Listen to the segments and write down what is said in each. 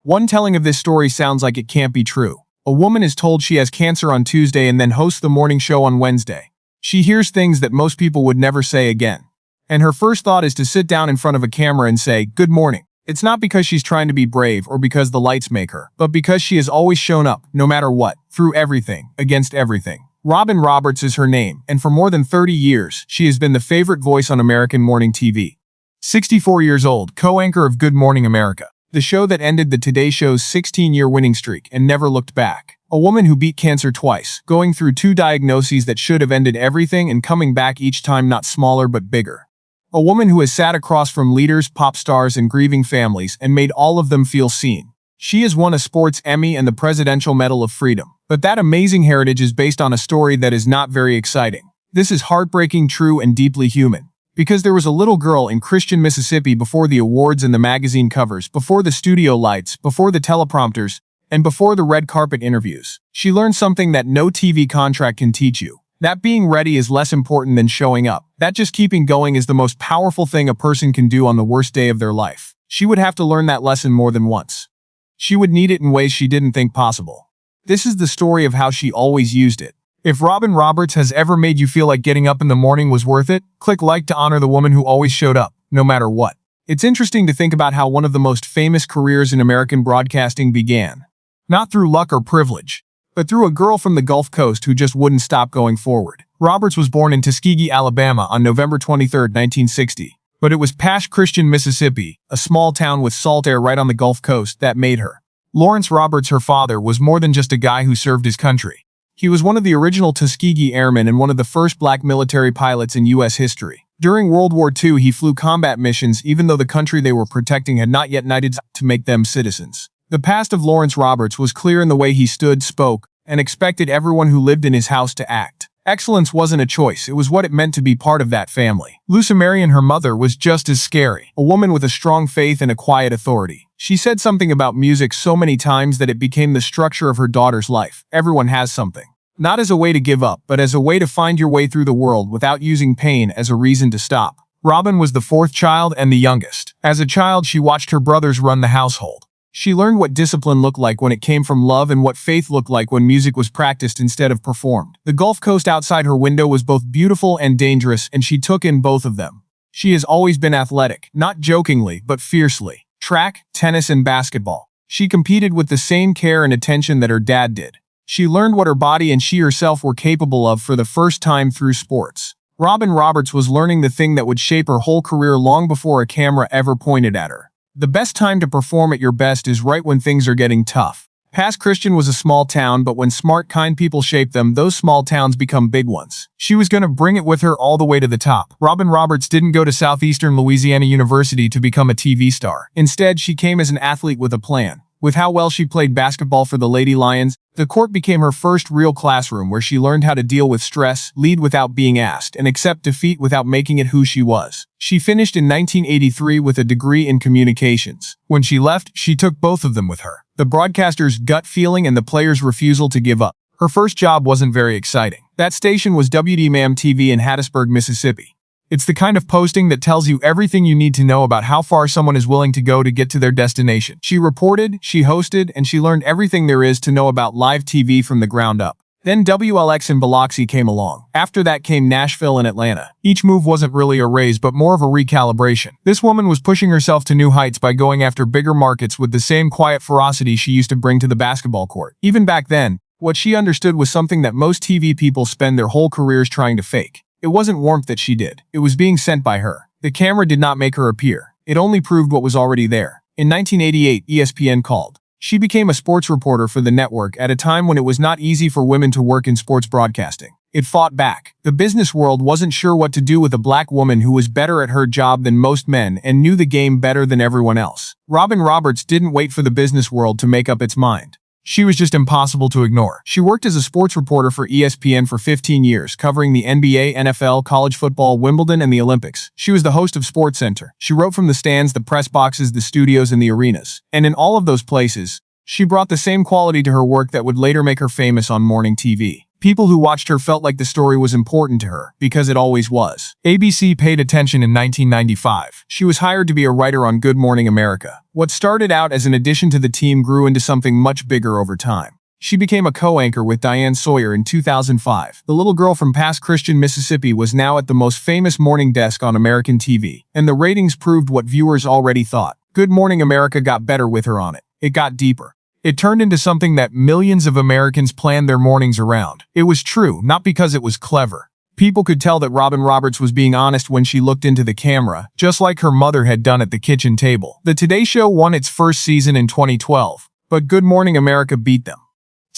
One telling of this story sounds like it can't be true. A woman is told she has cancer on Tuesday and then hosts the morning show on Wednesday. She hears things that most people would never say again. And her first thought is to sit down in front of a camera and say, "Good morning." It's not because she's trying to be brave or because the lights make her, but because she has always shown up, no matter what, through everything, against everything. Robin Roberts is her name, and for more than 30 years, she has been the favorite voice on American morning TV. 64 years old, co-anchor of Good Morning America, the show that ended the Today Show's 16-year winning streak and never looked back. A woman who beat cancer twice, going through 2 diagnoses that should have ended everything and coming back each time not smaller but bigger. A woman who has sat across from leaders, pop stars, and grieving families and made all of them feel seen. She has won a Sports Emmy and the Presidential Medal of Freedom. But that amazing heritage is based on a story that is not very exciting. This is heartbreaking, true, and deeply human. Because there was a little girl in Christian, Mississippi before the awards and the magazine covers, before the studio lights, before the teleprompters, and before the red carpet interviews. She learned something that no TV contract can teach you. That being ready is less important than showing up. That just keeping going is the most powerful thing a person can do on the worst day of their life. She would have to learn that lesson more than once. She would need it in ways she didn't think possible. This is the story of how she always used it. If Robin Roberts has ever made you feel like getting up in the morning was worth it, click like to honor the woman who always showed up, no matter what. It's interesting to think about how one of the most famous careers in American broadcasting began. Not through luck or privilege, but through a girl from the Gulf Coast who just wouldn't stop going forward. Roberts was born in Tuskegee, Alabama on November 23, 1960. But it was Pash Christian, Mississippi, a small town with salt air right on the Gulf Coast, that made her. Lawrence Roberts, her father, was more than just a guy who served his country. He was one of the original Tuskegee Airmen and one of the first black military pilots in U.S. history. During World War II, he flew combat missions even though the country they were protecting had not yet knighted to make them citizens. The past of Lawrence Roberts was clear in the way he stood, spoke, and expected everyone who lived in his house to act. Excellence wasn't a choice, it was what it meant to be part of that family. Lucy Marion, her mother, was just as scary, a woman with a strong faith and a quiet authority. She said something about music so many times that it became the structure of her daughter's life. Everyone has something. Not as a way to give up, but as a way to find your way through the world without using pain as a reason to stop. Robin was the 4th child and the youngest. As a child, she watched her brothers run the household. She learned what discipline looked like when it came from love and what faith looked like when music was practiced instead of performed. The Gulf Coast outside her window was both beautiful and dangerous, and she took in both of them. She has always been athletic, not jokingly, but fiercely. Track, tennis, and basketball. She competed with the same care and attention that her dad did. She learned what her body and she herself were capable of for the first time through sports. Robin Roberts was learning the thing that would shape her whole career long before a camera ever pointed at her. The best time to perform at your best is right when things are getting tough. Pass Christian was a small town, but when smart, kind people shape them, those small towns become big ones. She was going to bring it with her all the way to the top. Robin Roberts didn't go to Southeastern Louisiana University to become a TV star. Instead, she came as an athlete with a plan. With how well she played basketball for the Lady Lions, the court became her first real classroom where she learned how to deal with stress, lead without being asked, and accept defeat without making it who she was. She finished in 1983 with a degree in communications. When she left, she took both of them with her. The broadcaster's gut feeling and the player's refusal to give up. Her first job wasn't very exciting. That station was WDMAM TV in Hattiesburg, Mississippi. It's the kind of posting that tells you everything you need to know about how far someone is willing to go to get to their destination. She reported, she hosted, and she learned everything there is to know about live TV from the ground up. Then WLX in Biloxi came along. After that came Nashville and Atlanta. Each move wasn't really a raise but more of a recalibration. This woman was pushing herself to new heights by going after bigger markets with the same quiet ferocity she used to bring to the basketball court. Even back then, what she understood was something that most TV people spend their whole careers trying to fake. It wasn't warmth that she did. It was being sent by her. The camera did not make her appear. It only proved what was already there. In 1988, ESPN called. She became a sports reporter for the network at a time when it was not easy for women to work in sports broadcasting. It fought back. The business world wasn't sure what to do with a black woman who was better at her job than most men and knew the game better than everyone else. Robin Roberts didn't wait for the business world to make up its mind. She was just impossible to ignore. She worked as a sports reporter for ESPN for 15 years, covering the NBA, NFL, college football, Wimbledon, and the Olympics. She was the host of SportsCenter. She wrote from the stands, the press boxes, the studios, and the arenas. And in all of those places, she brought the same quality to her work that would later make her famous on morning TV. People who watched her felt like the story was important to her, because it always was. ABC paid attention in 1995. She was hired to be a writer on Good Morning America. What started out as an addition to the team grew into something much bigger over time. She became a co-anchor with Diane Sawyer in 2005. The little girl from Pass Christian, Mississippi was now at the most famous morning desk on American TV, and the ratings proved what viewers already thought. Good Morning America got better with her on it. It got deeper. It turned into something that millions of Americans planned their mornings around. It was true, not because it was clever. People could tell that Robin Roberts was being honest when she looked into the camera, just like her mother had done at the kitchen table. The Today Show won its first season in 2012, but Good Morning America beat them.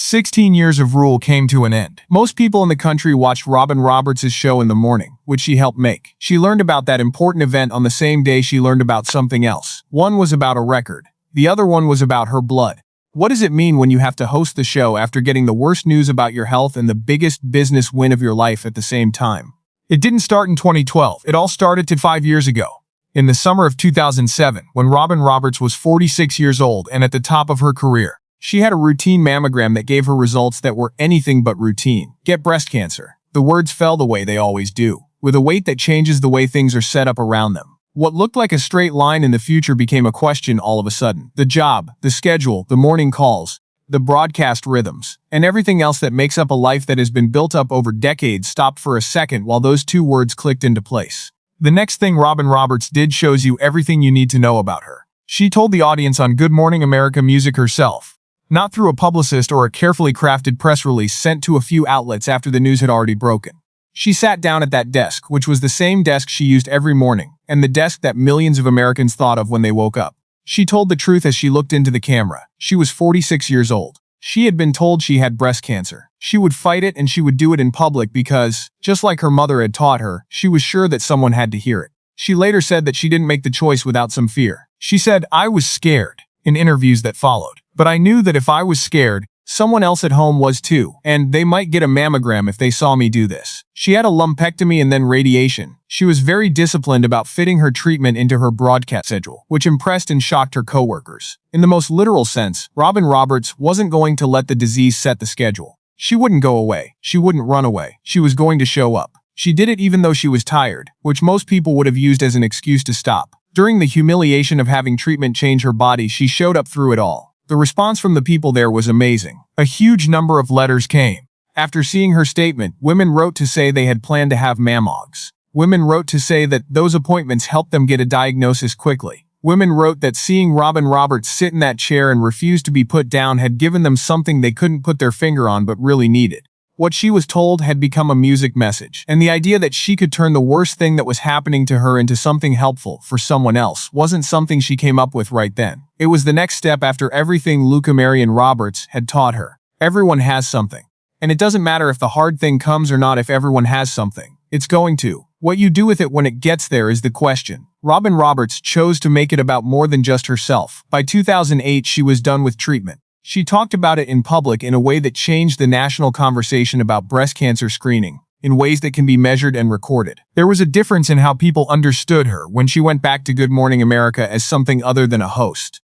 16 years of rule came to an end. Most people in the country watched Robin Roberts' show in the morning, which she helped make. She learned about that important event on the same day she learned about something else. One was about a record. The other one was about her blood. What does it mean when you have to host the show after getting the worst news about your health and the biggest business win of your life at the same time? It didn't start in 2012. It all started 5 years ago. In the summer of 2007, when Robin Roberts was 46 years old and at the top of her career. She had a routine mammogram that gave her results that were anything but routine. Get breast cancer. The words fell the way they always do, with a weight that changes the way things are set up around them. What looked like a straight line in the future became a question all of a sudden. The job, the schedule, the morning calls, the broadcast rhythms, and everything else that makes up a life that has been built up over decades stopped for a second while those two words clicked into place. The next thing Robin Roberts did shows you everything you need to know about her. She told the audience on Good Morning America Music herself. Not through a publicist or a carefully crafted press release sent to a few outlets after the news had already broken. She sat down at that desk, which was the same desk she used every morning, and the desk that millions of Americans thought of when they woke up. She told the truth as she looked into the camera. She was 46 years old. She had been told she had breast cancer. She would fight it and she would do it in public because, just like her mother had taught her, she was sure that someone had to hear it. She later said that she didn't make the choice without some fear. She said, "I was scared," in interviews that followed. But I knew that if I was scared, someone else at home was too, and they might get a mammogram if they saw me do this. She had a lumpectomy and then radiation. She was very disciplined about fitting her treatment into her broadcast schedule, which impressed and shocked her coworkers. In the most literal sense, Robin Roberts wasn't going to let the disease set the schedule. She wouldn't go away. She wouldn't run away. She was going to show up. She did it even though she was tired, which most people would have used as an excuse to stop. During the humiliation of having treatment change her body, she showed up through it all. The response from the people there was amazing. A huge number of letters came. After seeing her statement, women wrote to say they had planned to have mammogs. Women wrote to say that those appointments helped them get a diagnosis quickly. Women wrote that seeing Robin Roberts sit in that chair and refuse to be put down had given them something they couldn't put their finger on but really needed. What she was told had become a music message, and the idea that she could turn the worst thing that was happening to her into something helpful for someone else wasn't something she came up with right then. It was the next step after everything Luca Marion Roberts had taught her. Everyone has something. And it doesn't matter if the hard thing comes or not. If everyone has something, it's going to. What you do with it when it gets there is the question. Robin Roberts chose to make it about more than just herself. By 2008, she was done with treatment. She talked about it in public in a way that changed the national conversation about breast cancer screening, in ways that can be measured and recorded. There was a difference in how people understood her when she went back to Good Morning America as something other than a host.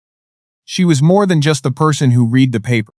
She was more than just the person who read the paper.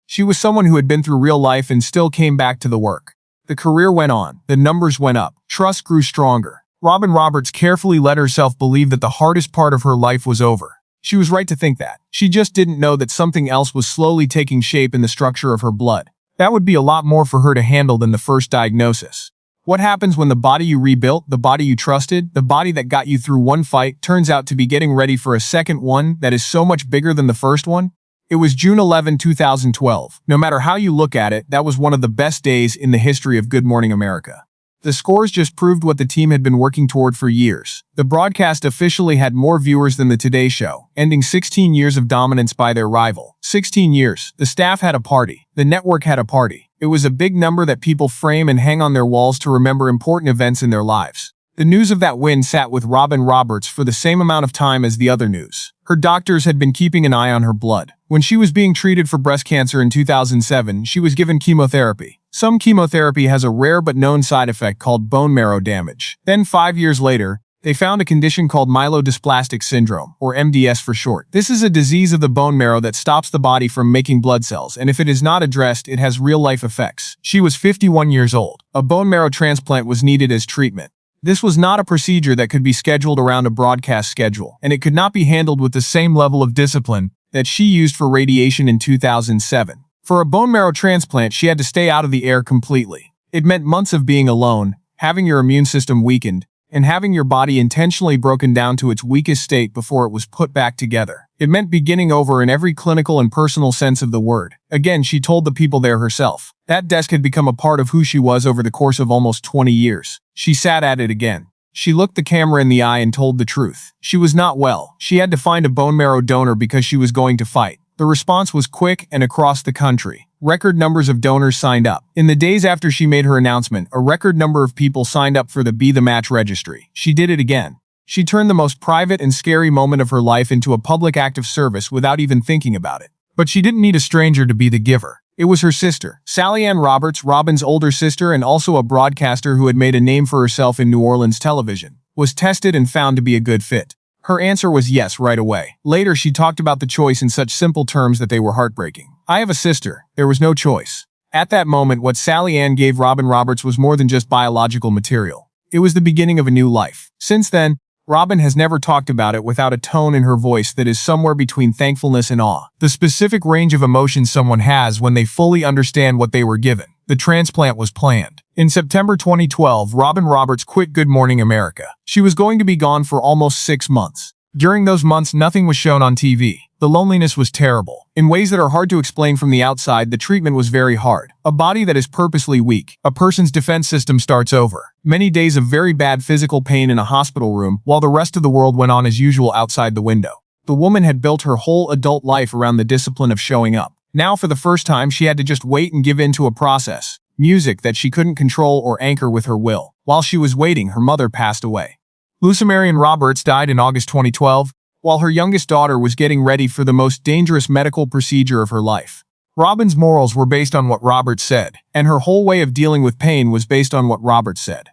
She was someone who had been through real life and still came back to the work. The career went on, the numbers went up, trust grew stronger. Robin Roberts carefully let herself believe that the hardest part of her life was over. She was right to think that. She just didn't know that something else was slowly taking shape in the structure of her blood. That would be a lot more for her to handle than the first diagnosis. What happens when the body you rebuilt, the body you trusted, the body that got you through one fight, turns out to be getting ready for a second one that is so much bigger than the first one? It was June 11, 2012. No matter how you look at it, that was one of the best days in the history of Good Morning America. The scores just proved what the team had been working toward for years. The broadcast officially had more viewers than the Today Show, ending 16 years of dominance by their rival. 16 years. The staff had a party. The network had a party. It was a big number that people frame and hang on their walls to remember important events in their lives. The news of that win sat with Robin Roberts for the same amount of time as the other news. Her doctors had been keeping an eye on her blood. When she was being treated for breast cancer in 2007, she was given chemotherapy. Some chemotherapy has a rare but known side effect called bone marrow damage. Then 5 years later, They found a condition called myelodysplastic syndrome, or MDS for short. This is a disease of the bone marrow that stops the body from making blood cells, and if it is not addressed, it has real-life effects. She was 51 years old. A bone marrow transplant was needed as treatment. This was not a procedure that could be scheduled around a broadcast schedule, and it could not be handled with the same level of discipline that she used for radiation in 2007. For a bone marrow transplant, she had to stay out of the air completely. It meant months of being alone, having your immune system weakened, and having your body intentionally broken down to its weakest state before it was put back together. It meant beginning over in every clinical and personal sense of the word. Again, she told the people there herself. That desk had become a part of who she was over the course of almost 20 years. She sat at it again. She looked the camera in the eye and told the truth. She was not well. She had to find a bone marrow donor because she was going to fight. The response was quick and across the country. Record numbers of donors signed up. In the days after she made her announcement, a record number of people signed up for the Be the Match registry. She did it again. She turned the most private and scary moment of her life into a public act of service without even thinking about it. But she didn't need a stranger to be the giver. It was her sister, Sally Ann Roberts, Robin's older sister and also a broadcaster who had made a name for herself in New Orleans television, was tested and found to be a good fit. Her answer was yes right away. Later, she talked about the choice in such simple terms that they were heartbreaking. I have a sister. There was no choice. At that moment, what Sally Ann gave Robin Roberts was more than just biological material. It was the beginning of a new life. Since then, Robin has never talked about it without a tone in her voice that is somewhere between thankfulness and awe. The specific range of emotions someone has when they fully understand what they were given. The transplant was planned. In September 2012, Robin Roberts quit Good Morning America. She was going to be gone for almost 6 months. During those months, nothing was shown on TV. The loneliness was terrible. In ways that are hard to explain from the outside, the treatment was very hard. A body that is purposely weak. A person's defense system starts over. Many days of very bad physical pain in a hospital room, while the rest of the world went on as usual outside the window. The woman had built her whole adult life around the discipline of showing up. Now, for the first time, she had to just wait and give in to a process. Music that she couldn't control or anchor with her will. While she was waiting, her mother passed away. Lucy Marion Roberts died in August 2012, while her youngest daughter was getting ready for the most dangerous medical procedure of her life. Robin's morals were based on what Roberts said, and her whole way of dealing with pain was based on what Roberts said.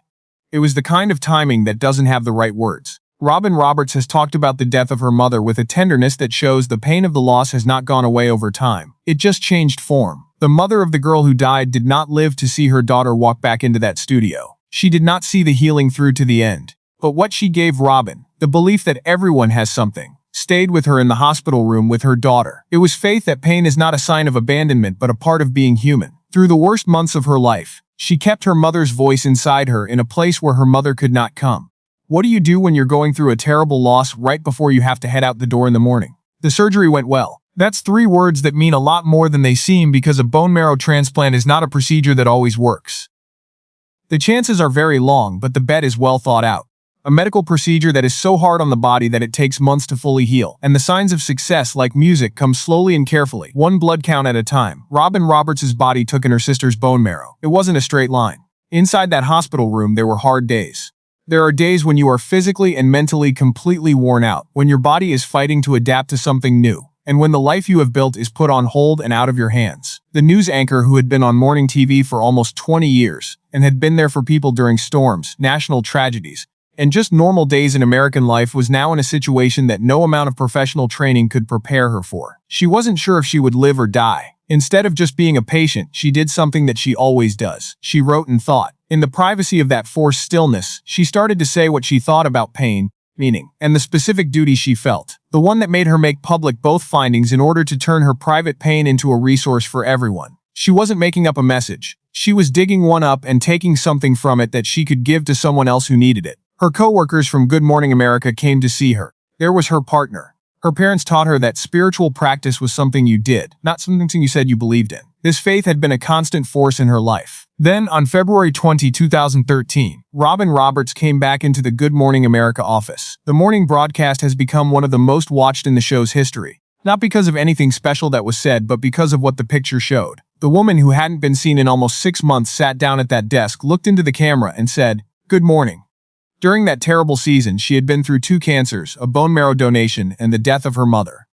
It was the kind of timing that doesn't have the right words. Robin Roberts has talked about the death of her mother with a tenderness that shows the pain of the loss has not gone away over time. It just changed form. The mother of the girl who died did not live to see her daughter walk back into that studio. She did not see the healing through to the end. But what she gave Robin, the belief that everyone has something, stayed with her in the hospital room with her daughter. It was faith that pain is not a sign of abandonment but a part of being human. Through the worst months of her life, she kept her mother's voice inside her in a place where her mother could not come. What do you do when you're going through a terrible loss right before you have to head out the door in the morning? The surgery went well. That's 3 words that mean a lot more than they seem because a bone marrow transplant is not a procedure that always works. The chances are very long, but the bet is well thought out. A medical procedure that is so hard on the body that it takes months to fully heal, and the signs of success, like music, come slowly and carefully, one blood count at a time. Robin Roberts' body took in her sister's bone marrow. It wasn't a straight line. Inside that hospital room, there were hard days. There are days when you are physically and mentally completely worn out, when your body is fighting to adapt to something new, and when the life you have built is put on hold and out of your hands. The news anchor who had been on morning TV for almost 20 years, and had been there for people during storms, national tragedies, and just normal days in American life was now in a situation that no amount of professional training could prepare her for. She wasn't sure if she would live or die. Instead of just being a patient, she did something that she always does. She wrote and thought. In the privacy of that forced stillness, she started to say what she thought about pain, meaning, and the specific duty she felt. The one that made her make public both findings in order to turn her private pain into a resource for everyone. She wasn't making up a message. She was digging one up and taking something from it that she could give to someone else who needed it. Her co-workers from Good Morning America came to see her. There was her partner. Her parents taught her that spiritual practice was something you did, not something you said you believed in. This faith had been a constant force in her life. Then, on February 20, 2013, Robin Roberts came back into the Good Morning America office. The morning broadcast has become one of the most watched in the show's history. Not because of anything special that was said, but because of what the picture showed. The woman who hadn't been seen in almost 6 months sat down at that desk, looked into the camera, and said, "Good morning." During that terrible season, she had been through 2 cancers, a bone marrow donation, and the death of her mother.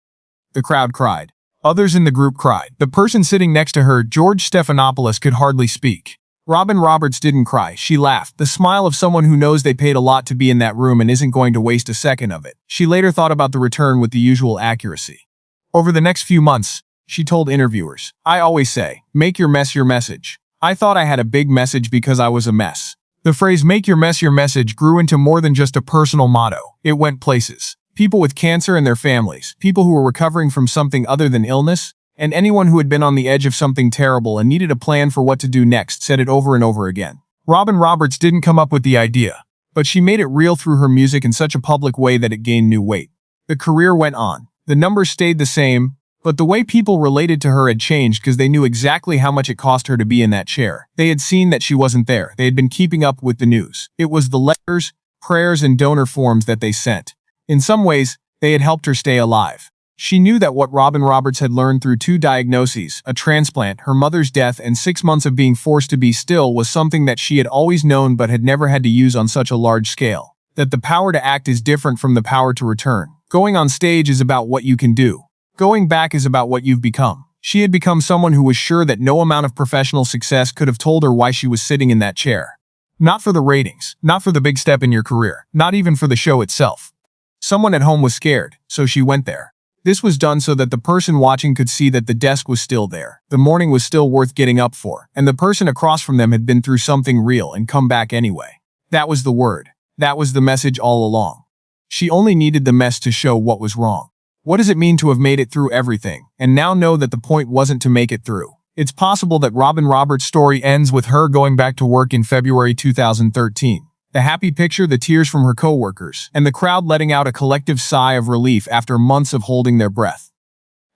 The crowd cried. Others in the group cried. The person sitting next to her, George Stephanopoulos, could hardly speak. Robin Roberts didn't cry, she laughed, the smile of someone who knows they paid a lot to be in that room and isn't going to waste a second of it. She later thought about the return with the usual accuracy. Over the next few months, she told interviewers, "I always say, make your mess your message. I thought I had a big message because I was a mess." The phrase "make your mess your message" grew into more than just a personal motto. It went places. People with cancer and their families, people who were recovering from something other than illness, and anyone who had been on the edge of something terrible and needed a plan for what to do next said it over and over again. Robin Roberts didn't come up with the idea, but she made it real through her music in such a public way that it gained new weight. The career went on. The numbers stayed the same, but the way people related to her had changed because they knew exactly how much it cost her to be in that chair. They had seen that she wasn't there. They had been keeping up with the news. It was the letters, prayers, and donor forms that they sent. In some ways, they had helped her stay alive. She knew that what Robin Roberts had learned through 2 diagnoses, a transplant, her mother's death, and 6 months of being forced to be still was something that she had always known but had never had to use on such a large scale. That the power to act is different from the power to return. Going on stage is about what you can do. Going back is about what you've become. She had become someone who was sure that no amount of professional success could have told her why she was sitting in that chair. Not for the ratings, not for the big step in your career, not even for the show itself. Someone at home was scared, so she went there. This was done so that the person watching could see that the desk was still there, the morning was still worth getting up for, and the person across from them had been through something real and come back anyway. That was the word. That was the message all along. She only needed the mess to show what was wrong. What does it mean to have made it through everything, and now know that the point wasn't to make it through? It's possible that Robin Roberts' story ends with her going back to work in February 2013. The happy picture, the tears from her coworkers, and the crowd letting out a collective sigh of relief after months of holding their breath.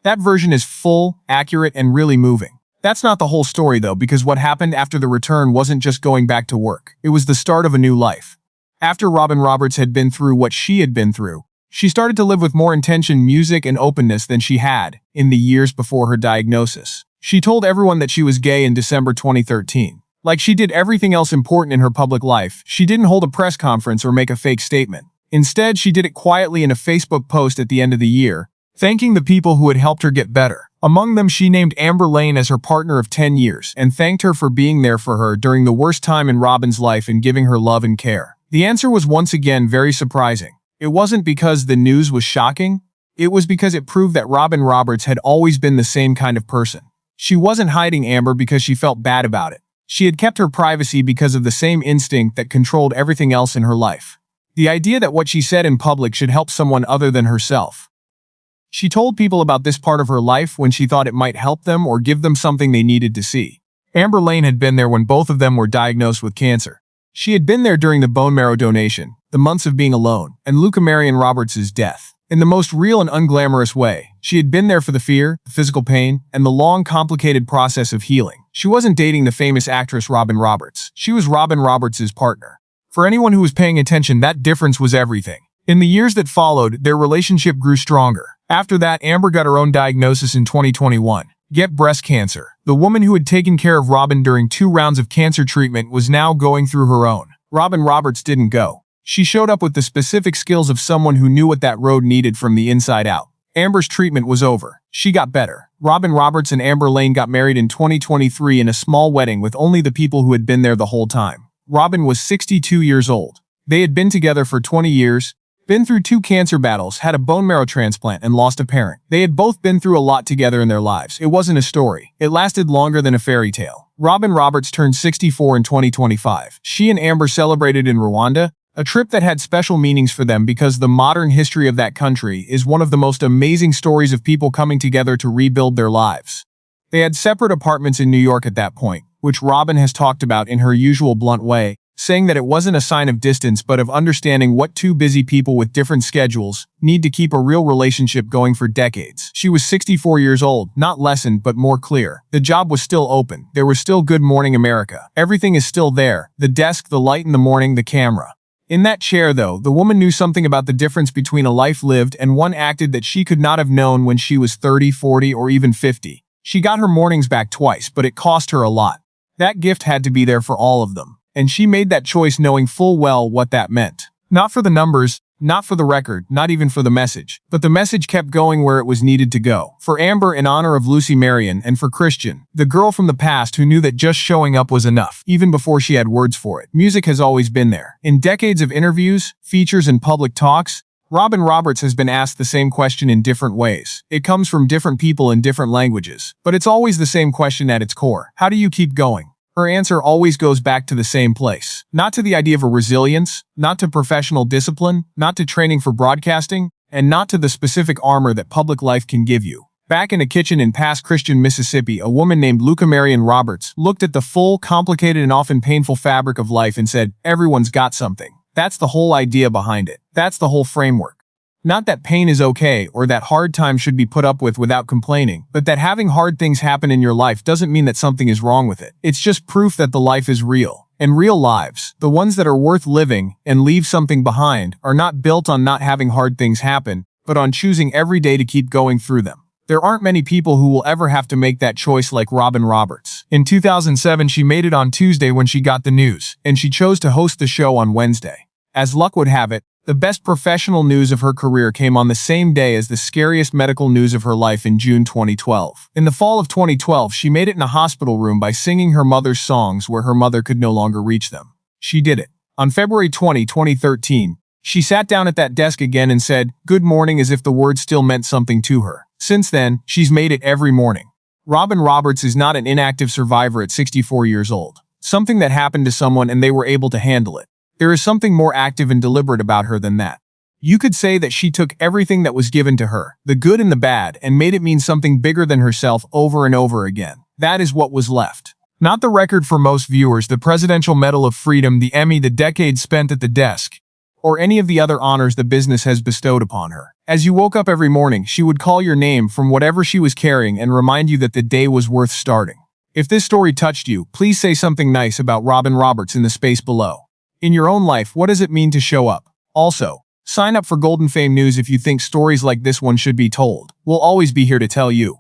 That version is full, accurate, and really moving. That's not the whole story though, because what happened after the return wasn't just going back to work. It was the start of a new life. After Robin Roberts had been through what she had been through, she started to live with more intention, music, and openness than she had in the years before her diagnosis. She told everyone that she was gay in December 2013. Like she did everything else important in her public life, she didn't hold a press conference or make a fake statement. Instead, she did it quietly in a Facebook post at the end of the year, thanking the people who had helped her get better. Among them, she named Amber Lane as her partner of 10 years and thanked her for being there for her during the worst time in Robin's life and giving her love and care. The answer was once again very surprising. It wasn't because the news was shocking. It was because it proved that Robin Roberts had always been the same kind of person. She wasn't hiding Amber because she felt bad about it. She had kept her privacy because of the same instinct that controlled everything else in her life. The idea that what she said in public should help someone other than herself. She told people about this part of her life when she thought it might help them or give them something they needed to see. Amber Lane had been there when both of them were diagnosed with cancer. She had been there during the bone marrow donation, the months of being alone, and Luca Marion Roberts' death. In the most real and unglamorous way, she had been there for the fear, the physical pain, and the long, complicated process of healing. She wasn't dating the famous actress Robin Roberts. She was Robin Roberts' partner. For anyone who was paying attention, that difference was everything. In the years that followed, their relationship grew stronger. After that, Amber got her own diagnosis in 2021. Get breast cancer. The woman who had taken care of Robin during 2 rounds of cancer treatment was now going through her own. Robin Roberts didn't go. She showed up with the specific skills of someone who knew what that road needed from the inside out. Amber's treatment was over. She got better. Robin Roberts and Amber Lane got married in 2023 in a small wedding with only the people who had been there the whole time. Robin was 62 years old. They had been together for 20 years, been through 2 cancer battles, had a bone marrow transplant, and lost a parent. They had both been through a lot together in their lives. It wasn't a story. It lasted longer than a fairy tale. Robin Roberts turned 64 in 2025. She and Amber celebrated in Rwanda, a trip that had special meanings for them because the modern history of that country is one of the most amazing stories of people coming together to rebuild their lives. They had separate apartments in New York at that point, which Robin has talked about in her usual blunt way, saying that it wasn't a sign of distance but of understanding what 2 busy people with different schedules need to keep a real relationship going for decades. She was 64 years old, not lessened but more clear. The job was still open. There was still Good Morning America. Everything is still there. The desk, the light in the morning, the camera. In that chair, though, the woman knew something about the difference between a life lived and one acted that she could not have known when she was 30, 40, or even 50. She got her mornings back twice, but it cost her a lot. That gift had to be there for all of them, and she made that choice knowing full well what that meant. Not for the numbers, Not for the record, not even for the message. But the message kept going where it was needed to go. For Amber in honor of Lucy Marion, and for Christian, the girl from the past who knew that just showing up was enough, even before she had words for it. Music has always been there. In decades of interviews, features, and public talks, Robin Roberts has been asked the same question in different ways. It comes from different people in different languages, but it's always the same question at its core. How do you keep going? Her answer always goes back to the same place. Not to the idea of a resilience, not to professional discipline, not to training for broadcasting, and not to the specific armor that public life can give you. Back in a kitchen in Pass Christian, Mississippi, a woman named Luca Marion Roberts looked at the full, complicated, and often painful fabric of life and said, "Everyone's got something." That's the whole idea behind it. That's the whole framework. Not that pain is okay or that hard times should be put up with without complaining, but that having hard things happen in your life doesn't mean that something is wrong with it. It's just proof that the life is real. And real lives, the ones that are worth living and leave something behind, are not built on not having hard things happen, but on choosing every day to keep going through them. There aren't many people who will ever have to make that choice like Robin Roberts. In 2007, she made it on Tuesday when she got the news, and she chose to host the show on Wednesday. As luck would have it, the best professional news of her career came on the same day as the scariest medical news of her life in June 2012. In the fall of 2012, she made it in a hospital room by singing her mother's songs where her mother could no longer reach them. She did it. On February 20, 2013, she sat down at that desk again and said, "Good morning," as if the words still meant something to her. Since then, she's made it every morning. Robin Roberts is not an inactive survivor at 64 years old. Something that happened to someone and they were able to handle it. There is something more active and deliberate about her than that. You could say that she took everything that was given to her, the good and the bad, and made it mean something bigger than herself over and over again. That is what was left. Not the record for most viewers, the Presidential Medal of Freedom, the Emmy, the decades spent at the desk, or any of the other honors the business has bestowed upon her. As you woke up every morning, she would call your name from whatever she was carrying and remind you that the day was worth starting. If this story touched you, please say something nice about Robin Roberts in the space below. In your own life, what does it mean to show up? Also, sign up for Golden Fame News if you think stories like this one should be told. We'll always be here to tell you.